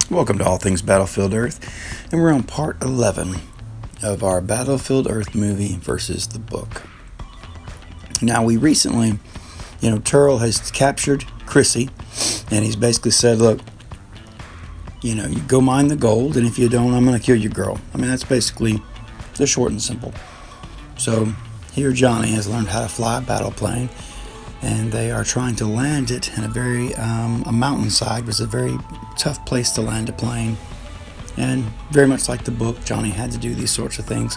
Welcome to All Things Battlefield Earth, and we're on part 11 of our Battlefield Earth movie versus the book. Now, we recently, Turl has captured Chrissy, and he's basically said, look, you go mine the gold, and if you don't, I'm going to kill your girl. I mean, that's basically the short and simple. So, here Johnny has learned how to fly a battle plane, and they are trying to land it in a mountainside. It was a very tough place to land a plane, and very much like the book, Johnny had to do these sorts of things.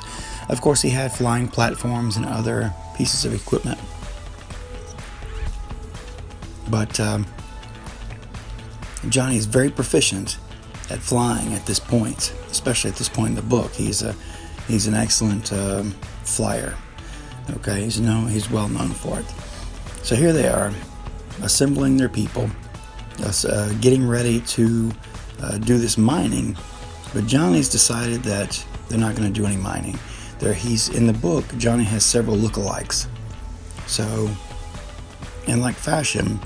Of course, he had flying platforms and other pieces of equipment, but Johnny is very proficient at flying at this point, especially at this point in the book. He's an excellent flyer. Okay, he's well known for it. So here they are, assembling their people, getting ready to do this mining. But Johnny's decided that they're not going to do any mining. He's in the book. Johnny has several lookalikes. So, in like fashion,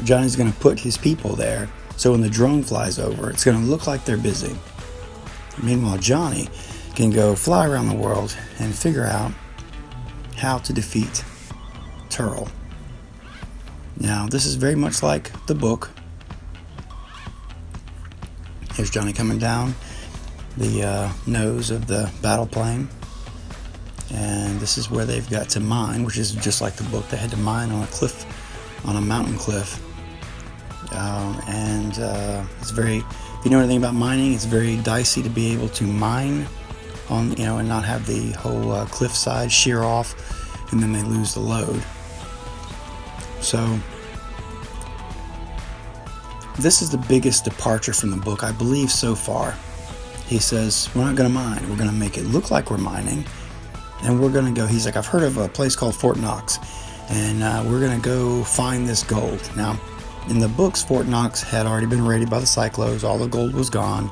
Johnny's going to put his people there. So when the drone flies over, it's going to look like they're busy. Meanwhile, Johnny can go fly around the world and figure out how to defeat Turl. Now, this is very much like the book. Here's Johnny coming down the nose of the battle plane, and this is where they've got to mine, which is just like the book. They had to mine on a cliff, on a mountain cliff, and it's very. If you know anything about mining, it's very dicey to be able to mine on, and not have the whole cliffside shear off, and then they lose the load. So this is the biggest departure from the book, I believe, so far. He says, we're not going to mine. We're going to make it look like we're mining. And we're going to go, he's like, I've heard of a place called Fort Knox. And we're going to go find this gold. Now, in the books, Fort Knox had already been raided by the Cyclos. All the gold was gone.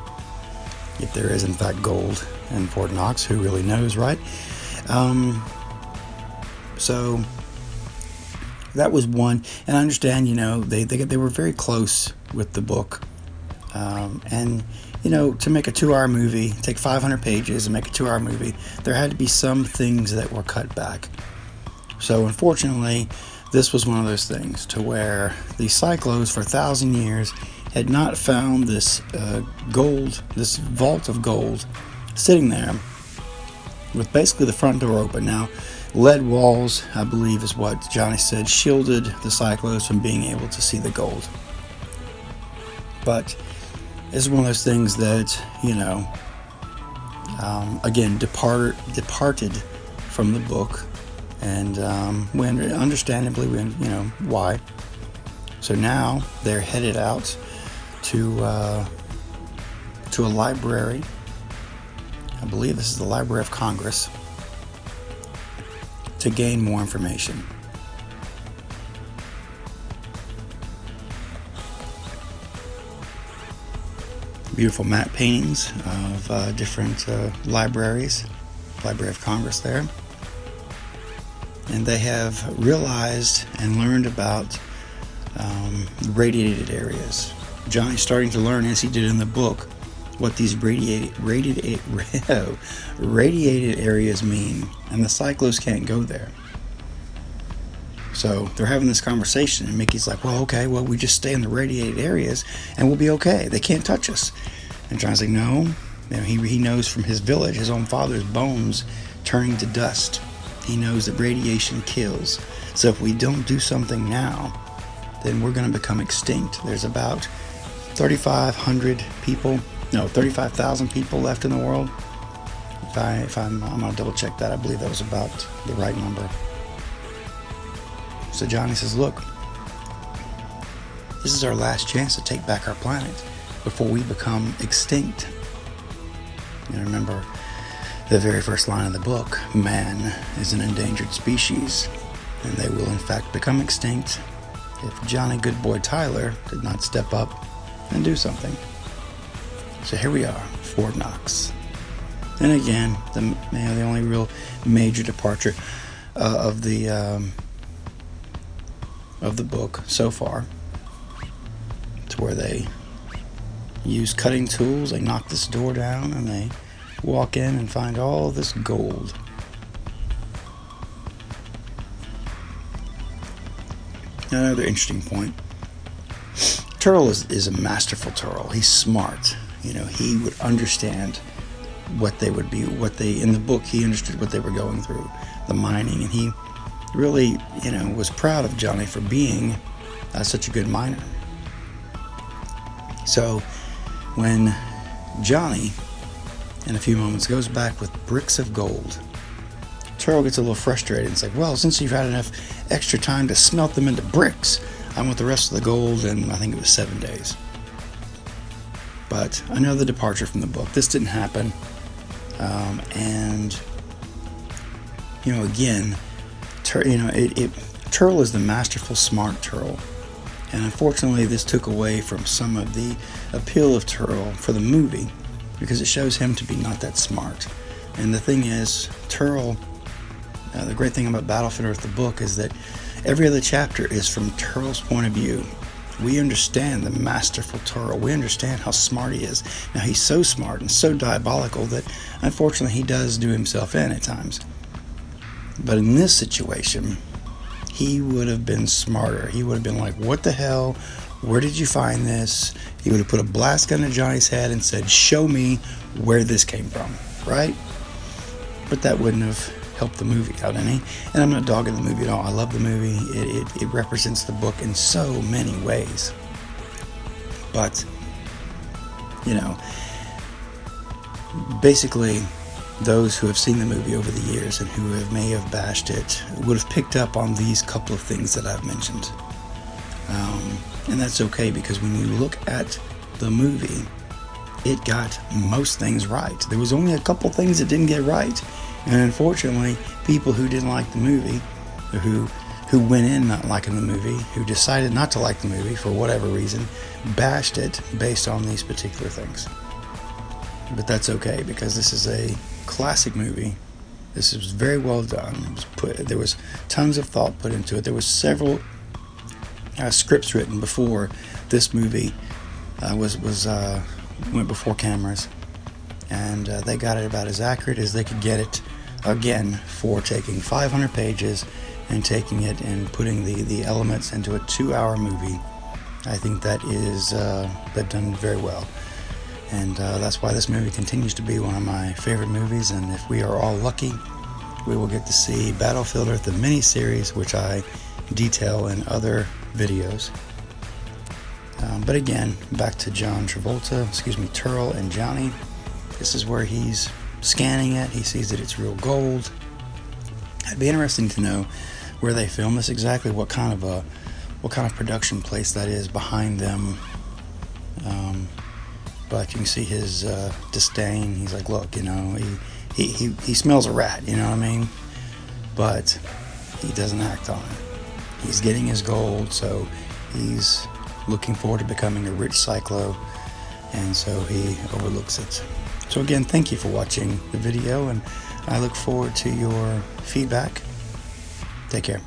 If there is, in fact, gold in Fort Knox, who really knows, right? So that was one. And I understand, they were very close with the book. And, to make a 2-hour movie, take 500 pages and make a 2-hour movie, there had to be some things that were cut back. So unfortunately, this was one of those things to where the Cyclos for 1,000 years had not found this gold, this vault of gold sitting there with basically the front door open. Now, lead walls, I believe, is what Johnny said, shielded the Cyclos from being able to see the gold. But this is one of those things that, again, departed from the book, and understandably, why. So now they're headed out to a library. I believe this is the Library of Congress, to gain more information. Beautiful matte paintings of different libraries, Library of Congress there. And they have realized and learned about radiated areas. Johnny's starting to learn, as he did in the book, what these radiated areas mean, and the Cyclos can't go there. So they're having this conversation, and Mickey's like, we just stay in the radiated areas and we'll be okay. They can't touch us. And John's like, no. He knows from his village, his own father's bones turning to dust. He knows that radiation kills. So if we don't do something now, then we're going to become extinct. There's about 3,500 people, 35,000 people left in the world. I'm going to double check that. I believe that was about the right number. So Johnny says, look, this is our last chance to take back our planet before we become extinct. Remember the very first line of the book, man is an endangered species, and they will in fact become extinct if Johnny Goodboy Tyler did not step up and do something. So here we are, Fort Knox. And again, the only real major departure of the book so far, to where they use cutting tools. They knock this door down and they walk in and find all this gold. Another interesting point. Turl is a masterful Turl. He's smart. He would understand what they would be, in the book, he understood what they were going through, the mining, and he really, was proud of Johnny for being such a good miner. So when Johnny, in a few moments, goes back with bricks of gold, Turl gets a little frustrated and says, well, since you've had enough extra time to smelt them into bricks, I want the rest of the gold in, I think it was 7 days. But another departure from the book. This didn't happen. And again, Turl is the masterful, smart Turl. And unfortunately, this took away from some of the appeal of Turl for the movie, because it shows him to be not that smart. And the thing is, Turl, the great thing about Battlefield Earth, the book, is that every other chapter is from Turl's point of view. We understand the masterful Turl. We understand how smart he is. Now, he's so smart and so diabolical that, unfortunately, he does do himself in at times. But in this situation, he would have been smarter. He would have been like, what the hell? Where did you find this? He would have put a blast gun to Johnny's head and said, show me where this came from, right? But that wouldn't have helped the movie out any. And I'm not dogging the movie at all. I love the movie. It represents the book in so many ways. But, basically, those who have seen the movie over the years and who may have bashed it would have picked up on these couple of things that I've mentioned. And that's okay, because when you look at the movie, it got most things right. There was only a couple things it didn't get right. And unfortunately, people who didn't like the movie, or who went in not liking the movie, who decided not to like the movie for whatever reason, bashed it based on these particular things. But that's okay, because this is a classic movie. This was very well done. There was tons of thought put into it. There was several scripts written before this movie went before cameras, and they got it about as accurate as they could get it. Again, for taking 500 pages and taking it and putting the elements into a 2-hour movie. I think that is they've done very well. And that's why this movie continues to be one of my favorite movies. And if we are all lucky, we will get to see Battlefield Earth, the miniseries, which I detail in other videos. But again, back to Turl and Johnny. This is where he's scanning it. He sees that it's real gold. It'd be interesting to know where they filmed this exactly, what kind of production place that is behind them. But you can see his disdain. He's like, look, he smells a rat, you know what I mean? But he doesn't act on it. He's getting his gold, so he's looking forward to becoming a rich cyclo, and so he overlooks it. So again, thank you for watching the video, and I look forward to your feedback. Take care.